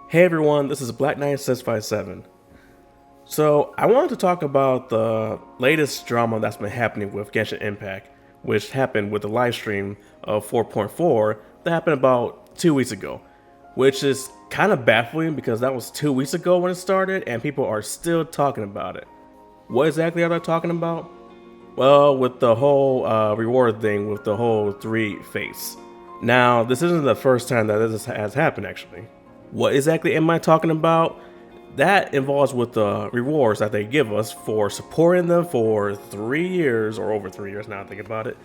Hey everyone, this is Black Knight 657. So I wanted to talk about the latest drama that's been happening with Genshin Impact, which happened with the live stream of 4.4 that happened about 2 weeks ago, which is kind of baffling because that was 2 weeks ago when it started and people are still talking about it. What exactly are they talking about? Well, with the whole reward thing with the whole 3 fates. Now, this isn't the first time that this has happened actually. What exactly am I talking about? That involves with the rewards that they give us for supporting them for 3 years, or over 3 years now I think about it,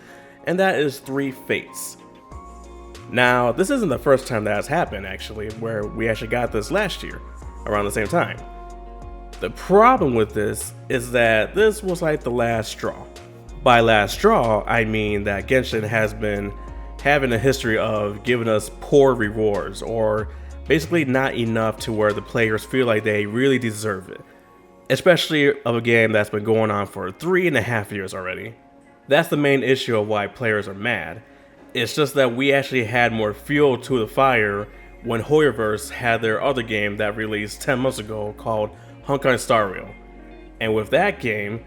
and that is 3 fates. Now, this isn't the first time that has happened actually, where we actually got this last year, around the same time. The problem with this is that this was like the last straw. By last straw, I mean that Genshin has been having a history of giving us poor rewards, or basically not enough to where the players feel like they really deserve it. Especially of a game that's been going on for 3.5 years already. That's the main issue of why players are mad. It's just that we actually had more fuel to the fire when Hoyoverse had their other game that released 10 months ago called Honkai Star Rail. And with that game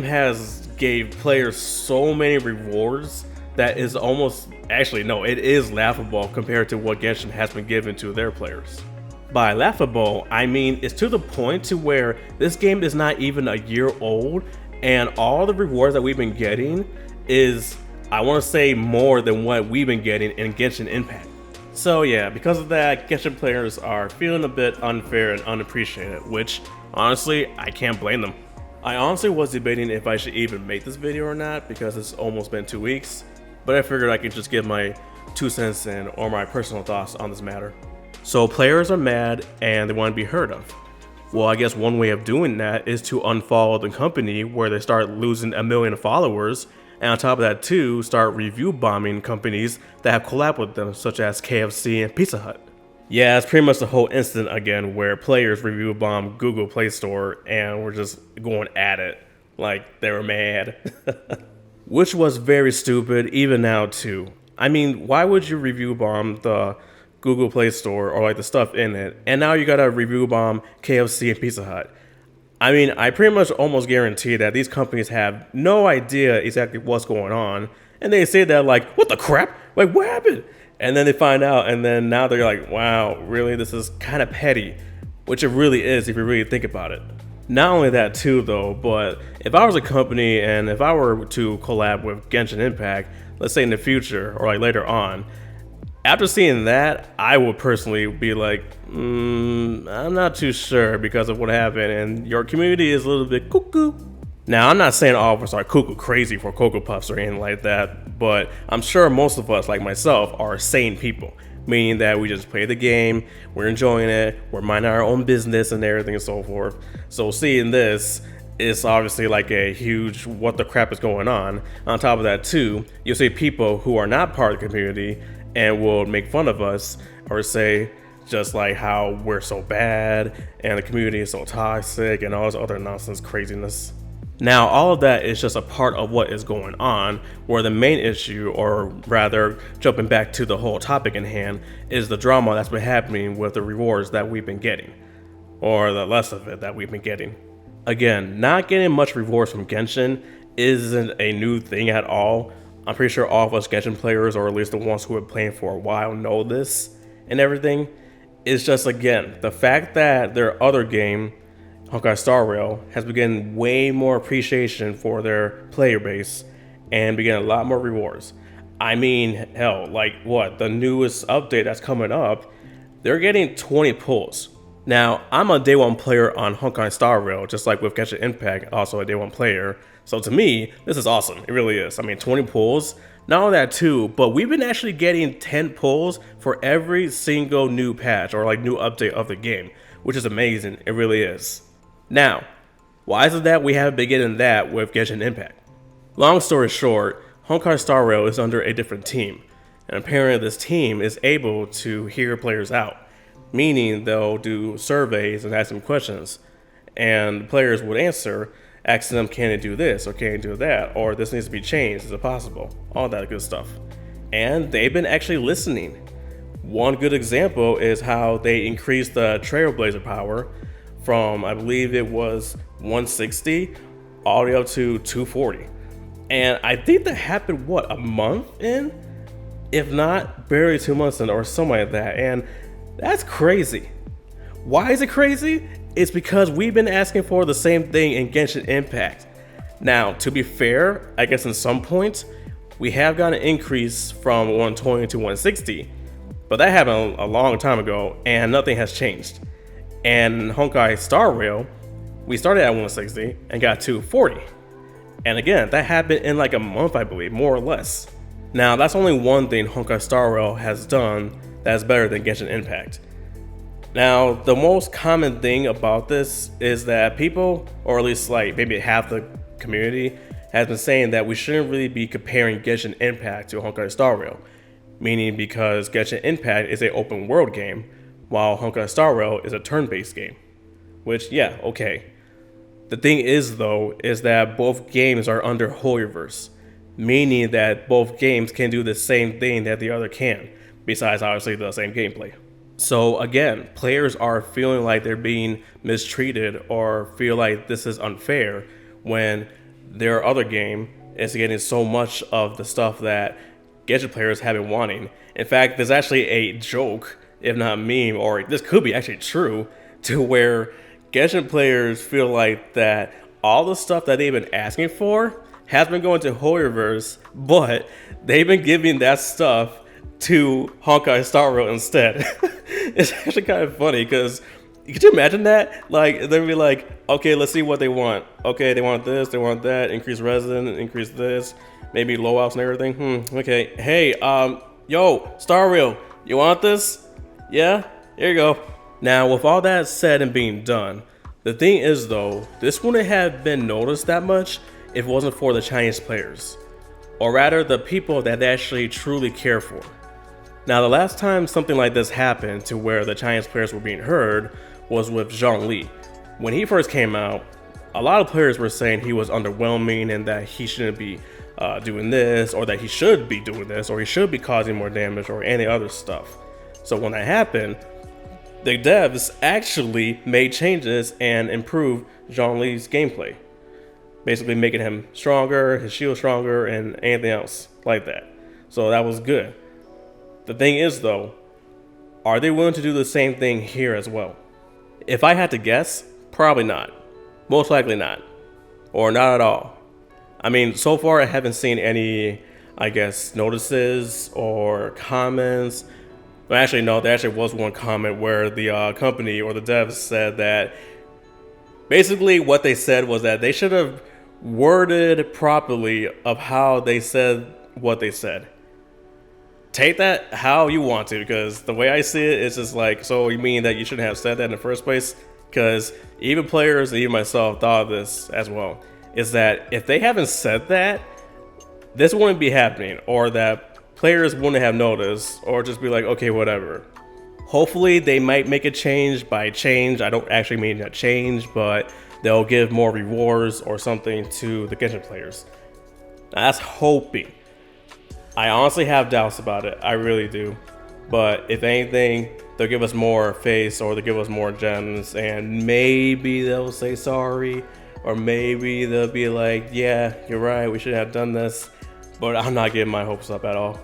has gave players so many rewards that is almost, actually no, it is laughable compared to what Genshin has been given to their players. By laughable, I mean it's to the point to where this game is not even a year old and all the rewards that we've been getting is, I want to say, more than what we've been getting in Genshin Impact. So yeah, because of that, Genshin players are feeling a bit unfair and unappreciated, which honestly, I can't blame them. I honestly was debating if I should even make this video or not because it's almost been 2 weeks, but I figured I could just give my 2 cents in or my personal thoughts on this matter. So players are mad and they want to be heard of. Well, I guess one way of doing that is to unfollow the company where they start losing 1 million followers, and on top of that too, start review bombing companies that have collabed with them, such as KFC and Pizza Hut. Yeah, it's pretty much the whole incident again where players review bomb Google Play Store and were just going at it like they were mad. Which was very stupid even now too. I mean, why would you review bomb the Google Play Store or like the stuff in it, and now you gotta review bomb KFC and Pizza Hut? I mean, I pretty much almost guarantee that these companies have no idea exactly what's going on, and they say that like, what the crap? Like, what happened? And then they find out, and then now they're like, wow, really? This is kind of petty, which it really is if you really think about it. Not only that too though, but if I was a company and if I were to collab with Genshin Impact, let's say in the future or like later on, after seeing that, I would personally be like, I'm not too sure because of what happened and your community is a little bit cuckoo. Now, I'm not saying all of us are cuckoo crazy for Cocoa Puffs or anything like that, but I'm sure most of us, like myself, are sane people. Meaning that we just play the game, we're enjoying it, we're minding our own business and everything and so forth. So seeing this is obviously like a huge what the crap is going on. On top of that too, you'll see people who are not part of the community and will make fun of us or say just like how we're so bad and the community is so toxic and all this other nonsense craziness. Now, all of that is just a part of what is going on, where the main issue, or rather jumping back to the whole topic in hand, is the drama that's been happening with the rewards that we've been getting, or the less of it that we've been getting. Again, not getting much rewards from Genshin isn't a new thing at all. I'm pretty sure all of us Genshin players, or at least the ones who have been playing for a while, know this and everything. It's just, again, the fact that their other game, Honkai Star Rail, has been getting way more appreciation for their player base and been getting a lot more rewards. I mean, hell, like what, the newest update that's coming up, they're getting 20 pulls. Now, I'm a day one player on Honkai Star Rail, just like with Genshin Impact, also a day one player. So to me, this is awesome. It really is. I mean, 20 pulls, not only that too, but we've been actually getting 10 pulls for every single new patch or like new update of the game, which is amazing. It really is. Now, why is it that we haven't been getting that with Genshin Impact? Long story short, Honkai Star Rail is under a different team, and apparently this team is able to hear players out, meaning they'll do surveys and ask them questions, and players would answer, asking them, can it do this, or can it do that, or this needs to be changed, is it possible, all that good stuff. And they've been actually listening. One good example is how they increased the Trailblazer power from, I believe it was 160 all the way up to 240. And I think that happened, what, a month in? If not, barely 2 months in or something like that. And that's crazy. Why is it crazy? It's because we've been asking for the same thing in Genshin Impact. Now, to be fair, I guess in some points, we have got an increase from 120 to 160, but that happened a long time ago and nothing has changed. And Honkai Star Rail, we started at 160 and got to 40. And again, that happened in like a month, I believe, more or less. Now, that's only one thing Honkai Star Rail has done that's better than Genshin Impact. Now, the most common thing about this is that people, or at least like maybe half the community, has been saying that we shouldn't really be comparing Genshin Impact to Honkai Star Rail, meaning because Genshin Impact is an open world game, while Honkai Star Rail is a turn-based game. Which, yeah, okay. The thing is, though, is that both games are under Hoyoverse, meaning that both games can do the same thing that the other can, besides obviously the same gameplay. So again, players are feeling like they're being mistreated or feel like this is unfair when their other game is getting so much of the stuff that Genshin players have been wanting. In fact, there's actually a joke, if not meme, or this could be actually true, to where Genshin players feel like that all the stuff that they've been asking for has been going to Hoyoverse, but they've been giving that stuff to Honkai Star Rail instead. It's actually kind of funny because could you imagine that? Like, they'd be like, okay, let's see what they want. Okay, they want this, they want that, increase resin, increase this, maybe low outs and everything. Okay, hey, yo, Star Rail, you want this? Yeah, here you go. Now, with all that said and being done, the thing is though, this wouldn't have been noticed that much if it wasn't for the Chinese players, or rather the people that they actually truly care for. Now, the last time something like this happened to where the Chinese players were being heard was with Zhongli. When he first came out, a lot of players were saying he was underwhelming and that he shouldn't be doing this, or that he should be doing this, or he should be causing more damage, or any other stuff. So when that happened, the devs actually made changes and improved Zhongli's gameplay, basically making him stronger, his shield stronger, and anything else like that. So that was good. The thing is though, are they willing to do the same thing here as well? If I had to guess, probably not. Most likely not. Or not at all. I mean, so far I haven't seen any, I guess, notices or comments. But actually, no, there actually was one comment where the company or the devs said that basically what they said was that they should have worded properly of how they said what they said. Take that how you want to, because the way I see it, it's just like, so you mean that you shouldn't have said that in the first place? Because even players and even myself thought of this as well, is that if they haven't said that, this wouldn't be happening, or that players wouldn't have noticed, or just be like, okay, whatever. Hopefully they might make a change. By change, I don't actually mean a change, but they'll give more rewards or something to the Genshin players. Now, that's hoping. I honestly have doubts about it, I really do. But if anything, they'll give us more face, or they'll give us more gems, and maybe they'll say sorry, or maybe they'll be like, yeah, you're right, we should have done this. But I'm not getting my hopes up at all.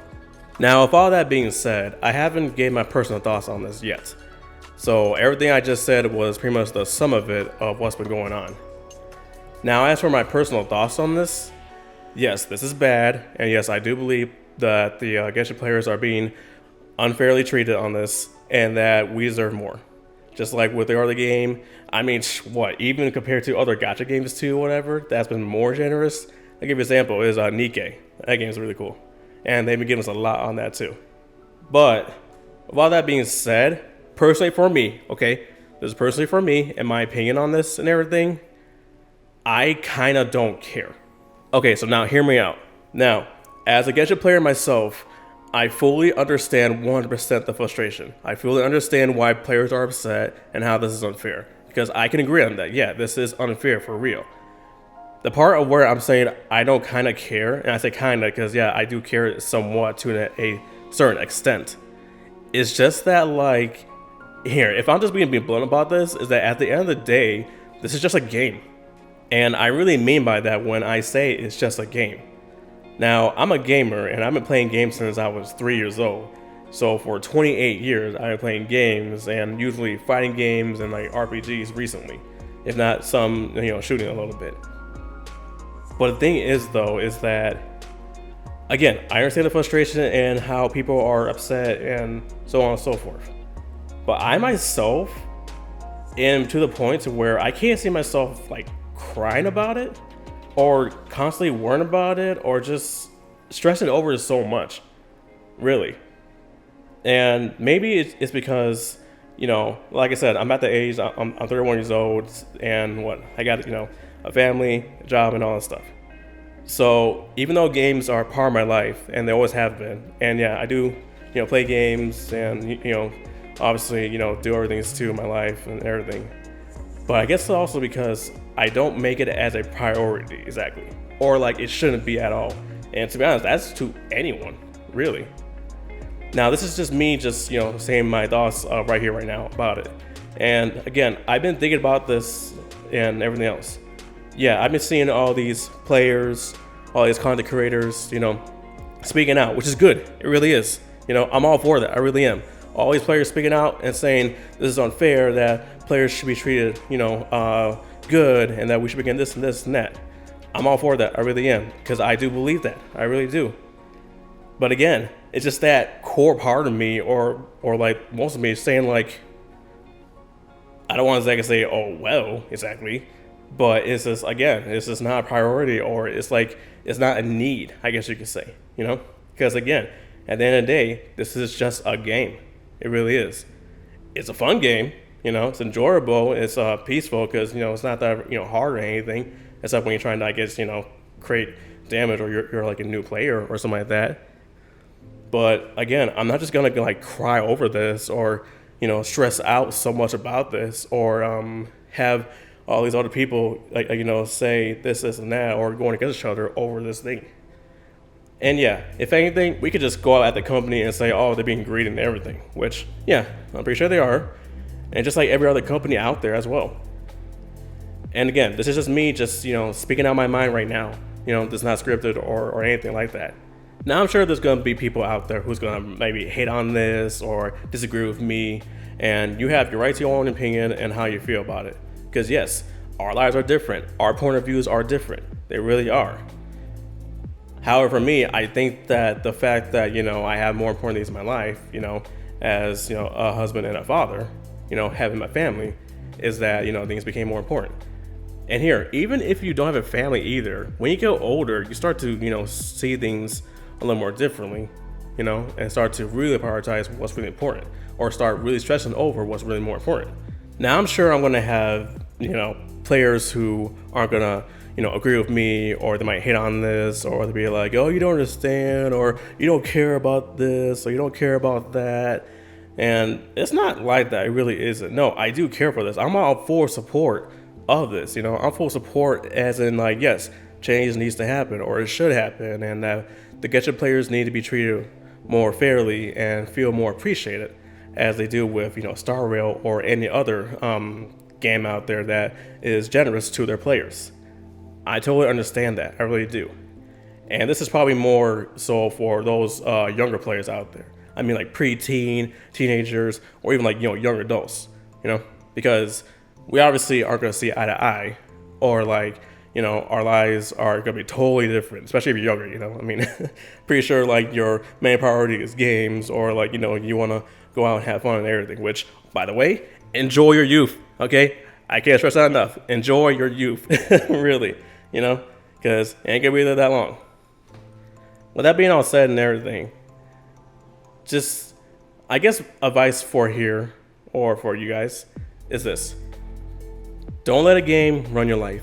Now, with all that being said, I haven't gave my personal thoughts on this yet. So everything I just said was pretty much the sum of it of what's been going on. Now, as for my personal thoughts on this, yes, this is bad, and yes, I do believe that the Genshin players are being unfairly treated on this, and that we deserve more. Just like with the other game, I mean, what, even compared to other gacha games too, whatever, that's been more generous. I'll give you an example, is Nikke. That game is really cool. And they've been giving us a lot on that too. But, with all that being said, personally for me, okay, this is personally for me, and my opinion on this and everything, I kind of don't care. Okay, so now hear me out. Now, as a Genshin player myself, I fully understand 100% the frustration. I fully understand why players are upset and how this is unfair. Because I can agree on that. Yeah, this is unfair for real. The part of where I'm saying I don't kind of care, and I say kind of because, yeah, I do care somewhat to a certain extent, It's just that, like, here, if I'm just being blunt about this, is that at the end of the day, this is just a game. And I really mean by that when I say it's just a game. Now, I'm a gamer, and I've been playing games since I was 3 years old. So for 28 years, I've been playing games, and usually fighting games and like RPGs recently, if not some, shooting a little bit. But the thing is, though, is that, again, I understand the frustration and how people are upset and so on and so forth. But I myself am to the point to where I can't see myself like crying about it or constantly worrying about it or just stressing over it so much, really. And maybe it's because, like I said, I'm at the age, I'm 31 years old, and I got, a family, a job, and all that stuff. So even though games are part of my life, and they always have been, and yeah, I do, play games and, obviously, do everything to my life and everything. But I guess also because I don't make it as a priority, exactly. Or like it shouldn't be at all. And to be honest, that's to anyone, really. Now, this is just me saying my thoughts right here, right now about it. And again, I've been thinking about this and everything else. Yeah, I've been seeing all these players, all these content creators, speaking out, which is good. It really is. I'm all for that. I really am. All these players speaking out and saying this is unfair, that players should be treated, good, and that we should be getting this and this and that. I'm all for that. I really am, because I do believe that. I really do. But again, it's just that core part of me, or like most of me, saying like, I don't want to say, oh well, exactly, but it's just, again, it's just not a priority, or it's like it's not a need, I guess you could say, because again, at the end of the day, this is just a game. It really is. It's a fun game, it's enjoyable, it's peaceful, because it's not that hard or anything, except when you're trying to, I guess, create damage, or you're like a new player or something like that. But again, I'm not just gonna like cry over this, or stress out so much about this, or have all these other people like say this and that, or going against each other over this thing. And yeah, if anything, we could just go out at the company and say, oh, they're being greedy and everything, which, yeah, I'm pretty sure they are. And just like every other company out there as well. And again, this is just me speaking out my mind right now. This is not scripted or anything like that. Now, I'm sure there's going to be people out there who's going to maybe hate on this or disagree with me. And you have your right to your own opinion and how you feel about it. Because yes, our lives are different. Our point of views are different. They really are. However, for me, I think that the fact that, I have more important things in my life, as, a husband and a father, having my family, is that, things became more important. And here, even if you don't have a family either, when you get older, you start to, see things a little more differently, and start to really prioritize what's really important, or start really stressing over what's really more important. Now, I'm sure I'm going to have, players who aren't going to, agree with me, or they might hate on this, or they'll be like, oh, you don't understand, or you don't care about this, or you don't care about that. And it's not like that. It really isn't. No, I do care for this. I'm all for support of this. I'm full support, as in like, yes, change needs to happen, or it should happen, and that the Genshin players need to be treated more fairly and feel more appreciated, as they do with Star Rail or any other game out there that is generous to their players. I totally understand that. I really do. And this is probably more so for those younger players out there. I mean, like pre-teen, teenagers, or even like, young adults, because we obviously aren't going to see eye to eye, or like, our lives are going to be totally different, especially if you're younger, I mean, pretty sure like your main priority is games, or like, you want to go out and have fun and everything, which, by the way, enjoy your youth, okay? I can't stress that enough. Enjoy your youth, really. Because it ain't gonna be there that long. With that being all said and everything, just, I guess, advice for here, or for you guys, is this. Don't let a game run your life.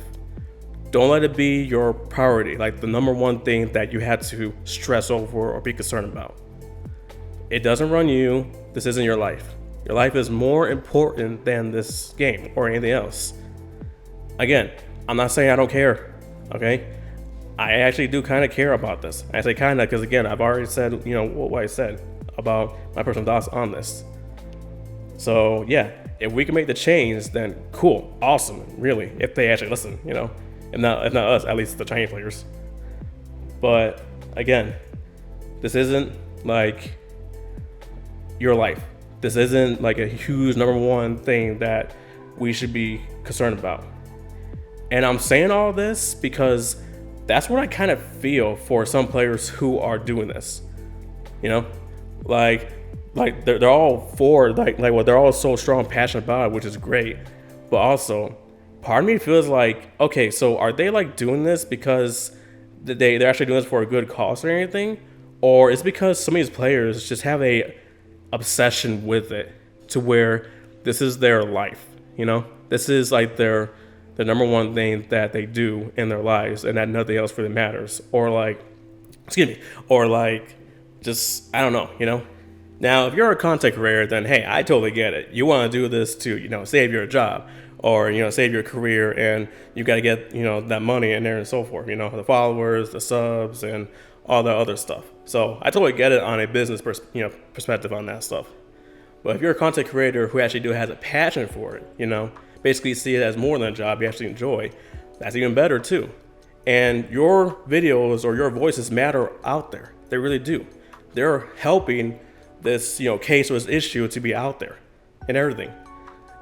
Don't let it be your priority, like the number one thing that you had to stress over or be concerned about. It doesn't run you. This isn't your life. Your life is more important than this game or anything else. Again, I'm not saying I don't care. Okay, I actually do kind of care about this. I say kind of because, again, I've already said, what I said about my personal thoughts on this. So yeah, if we can make the change, then cool, awesome, really. If they actually listen, if not us, at least the Chinese players. But again, this isn't like your life. This isn't like a huge #1 thing that we should be concerned about. And I'm saying all this because that's what I kind of feel for some players who are doing this. Like they're all for they're all so strong, passionate about it, which is great. But also, part of me feels like, okay, so are they like doing this because they're actually doing this for a good cause or anything, or it's because some of these players just have a obsession with it to where this is their life. This is like the #1 thing that they do in their lives, and that nothing else really matters, or just I don't know. Now, if you're a content creator, then hey, I totally get it. You want to do this to save your job, or save your career, and you got to get that money in there and so forth. The followers, the subs, and all the other stuff. So I totally get it on a business perspective on that stuff. But if you're a content creator who actually has a passion for it, basically see it as more than a job you actually enjoy, that's even better too. And your videos or your voices matter out there. They really do. They're helping this case or this issue to be out there and everything.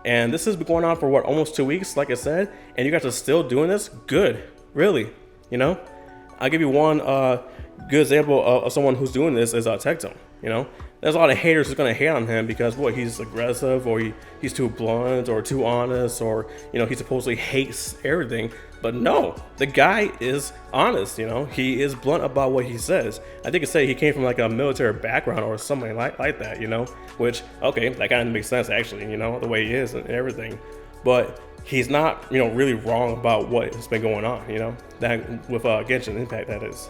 And this has been going on for almost 2 weeks, like I said, and you guys are still doing this. Good, really. I'll give you one good example of someone who's doing this is Tectone. There's a lot of haters who's gonna hate on him because he's aggressive, or he's too blunt, or too honest, or he supposedly hates everything. But no, the guy is honest. He is blunt about what he says. I think it's say he came from like a military background or something like that. Which okay, that kind of makes sense actually. The way he is and everything. But he's not really wrong about what has been going on. That with Genshin Impact, that is,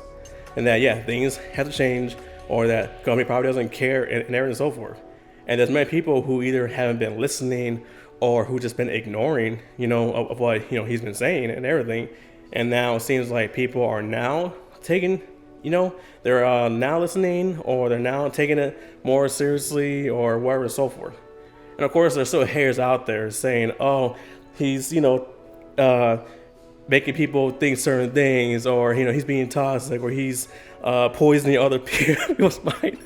and that yeah, things have to change, or that company probably doesn't care, and everything and so forth. And there's many people who either haven't been listening or who just been ignoring, of what he's been saying and everything. And now it seems like people are now taking, they're now listening, or they're now taking it more seriously, or whatever and so forth. And of course, there's still haters out there saying, oh, he's making people think certain things, or he's being toxic, or he's poisoning other people's mind.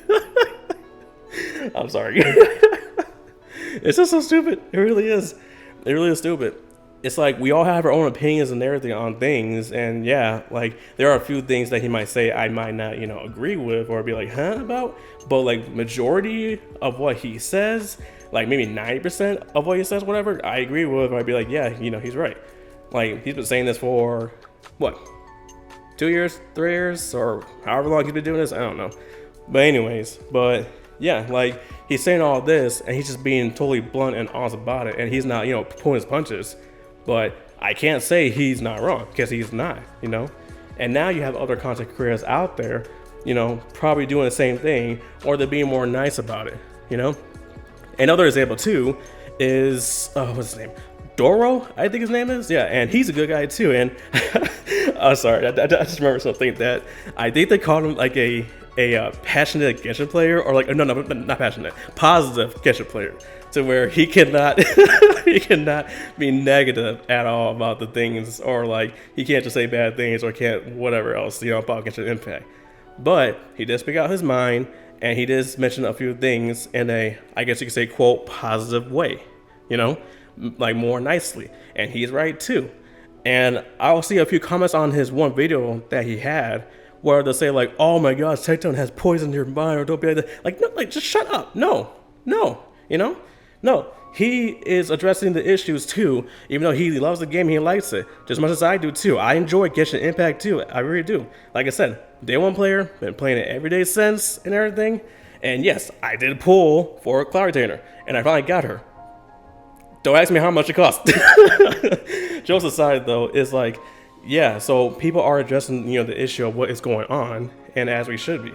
I'm sorry. It's just so stupid. It really is. It really is stupid. It's like we all have our own opinions and everything on things, and yeah, like there are a few things that he might say I might not agree with or be like about, but like majority of what he says, like maybe 90% of what he says, whatever, I agree with, or I'd be like, yeah, he's right. Like he's been saying this for what, 2 years, 3 years, or however long he's been doing this, I don't know. But anyways, but yeah, like he's saying all this and he's just being totally blunt and honest about it, and he's not pulling his punches. But I can't say he's not wrong, because he's not. And now you have other content creators out there probably doing the same thing, or they're being more nice about it. Another example too is what's his name, Doro, I think his name is. Yeah, and he's a good guy too. And oh, sorry, I just remember something that I think they called him like a passionate Genshin player, or like no, not passionate, positive Genshin player, to where he cannot he cannot be negative at all about the things, or like he can't just say bad things, or can't whatever else about Genshin Impact. But he did speak out his mind, and he did mention a few things in a, I guess you could say, quote, positive way, like more nicely. And he's right too. And I'll see a few comments on his one video that he had where they'll say like, oh my gosh, Tectone has poisoned your mind, or don't be like that. Like, no, like just shut up. No, he is addressing the issues too, even though he loves the game, he likes it just as much as I do too. I enjoy Genshin Impact too, I really do. Like I said, day one player, been playing it every day since and everything. And yes, I did pull for a cloud retainer, and I finally got her. Don't ask me how much it cost. Jokes aside though, is like, yeah, so people are addressing, the issue of what is going on, and as we should be,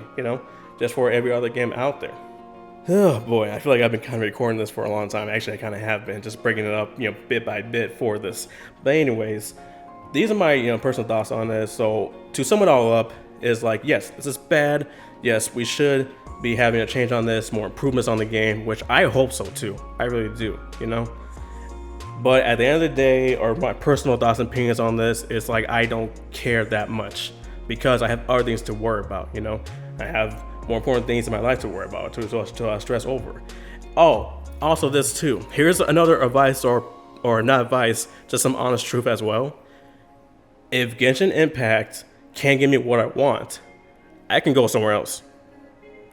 just for every other game out there. Oh boy, I feel like I've been kind of recording this for a long time. Actually, I kind of have been, just breaking it up, bit by bit for this. But anyways, these are my, personal thoughts on this. So to sum it all up, is like, yes, this is bad. Yes, we should be having a change on this, more improvements on the game, which I hope so too. I really do, you know. But at the end of the day, or my personal thoughts and opinions on this, it's like I don't care that much because I have other things to worry about, you know. I have more important things in my life to worry about, to stress over. Oh, also this too. Here's another advice, or not advice, just some honest truth as well. If Genshin Impact can't give me what I want, I can go somewhere else.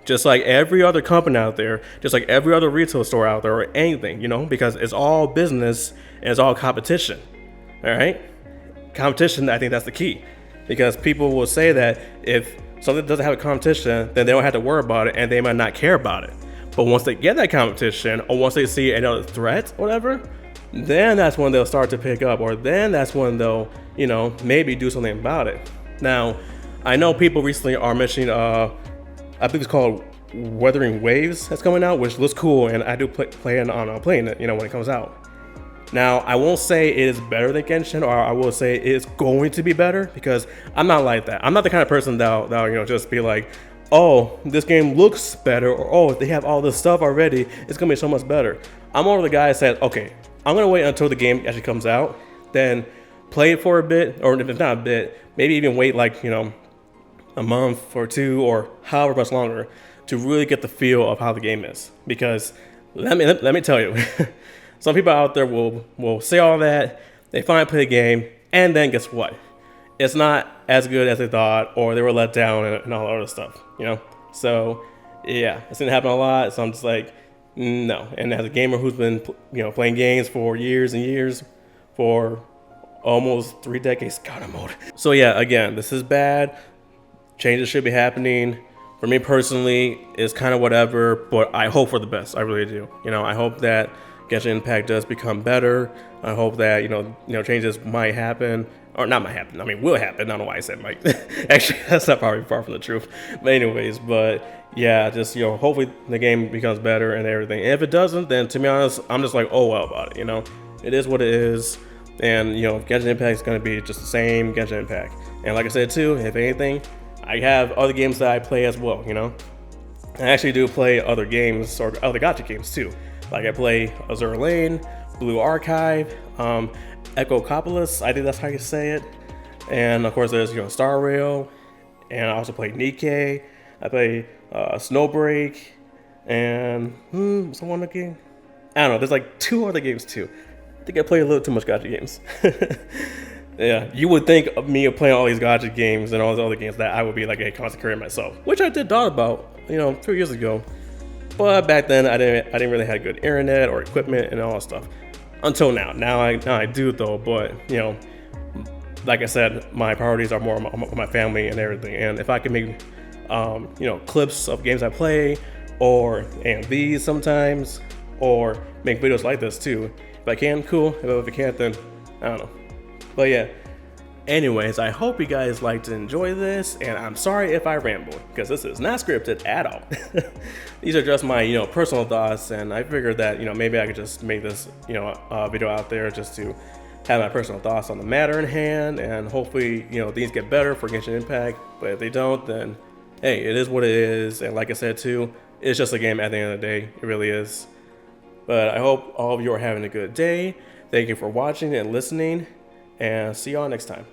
Just like every other company out there, just like every other retail store out there, or anything, you know, because it's all business and it's all competition. All right? Competition, I think that's the key. Because people will say that if something doesn't have a competition, then they don't have to worry about it and they might not care about it. But once they get that competition, or once they see another threat, whatever, then that's when they'll start to pick up, or then that's when they'll, you know, maybe do something about it. Now, I know people recently are mentioning, I think it's called Weathering Waves that's coming out, which looks cool, and I do plan on playing it, you know, when it comes out. Now, I won't say it is better than Genshin, or I will say it is going to be better, because I'm not like that. I'm not the kind of person that'll you know, just be like, oh, this game looks better, or oh, they have all this stuff already, it's gonna be so much better. I'm more of the guy that said, okay, I'm gonna wait until the game actually comes out, then play it for a bit, or if not a bit, maybe even wait like, you know, a month or two or however much longer to really get the feel of how the game is. Because let me tell you, some people out there will say all that, they finally play the game, and then guess what? It's not as good as they thought, or they were let down and all that other stuff, you know? So yeah, it's gonna happen a lot, so I'm just like, no. And as a gamer who's been, you know, playing games for years and years, for almost 3 decades, God, I'm old. So yeah, again, this is bad. Changes should be happening. For me personally, it's kind of whatever, but I hope for the best. I really do. You know, I hope that Genshin Impact does become better. I hope that, you know, changes might happen, or not might happen. I mean, will happen. I don't know why I said might. Actually, that's not probably far from the truth. But anyways, yeah, just, you know, hopefully the game becomes better and everything. And if it doesn't, then to be honest, I'm just like, oh well about it. You know, it is what it is. And, you know, Genshin Impact is going to be just the same Genshin Impact. And like I said too, if anything, I have other games that I play as well, you know? I actually do play other games, or other gacha games too. Like I play Azure Lane, Blue Archive, Echocopolis, I think that's how you say it. And of course there's, you know, Star Rail, and I also play Nikkei. I play Snowbreak, and what's the one other game? I don't know, there's like 2 other games too. I think I play a little too much gacha games. Yeah, you would think of me playing all these gacha games and all these other games that I would be like a content creator myself, which I did thought about, you know, 2 years ago. But back then I didn't really have good internet or equipment and all that stuff. Until now. Now I do though, but you know, like I said, my priorities are more my family and everything. And if I can make you know, clips of games I play, or AMVs sometimes, or make videos like this too. If I can, cool. If I can't, then I don't know. But yeah, anyways, I hope you guys like to enjoy this, and I'm sorry if I ramble, because this is not scripted at all. These are just my, you know, personal thoughts, and I figured that, you know, maybe I could just make this, you know, video out there just to have my personal thoughts on the matter in hand, and hopefully, you know, things get better for Genshin Impact. But if they don't, then hey, it is what it is, and like I said too, it's just a game at the end of the day. It really is. But I hope all of you are having a good day. Thank you for watching and listening, and see y'all next time.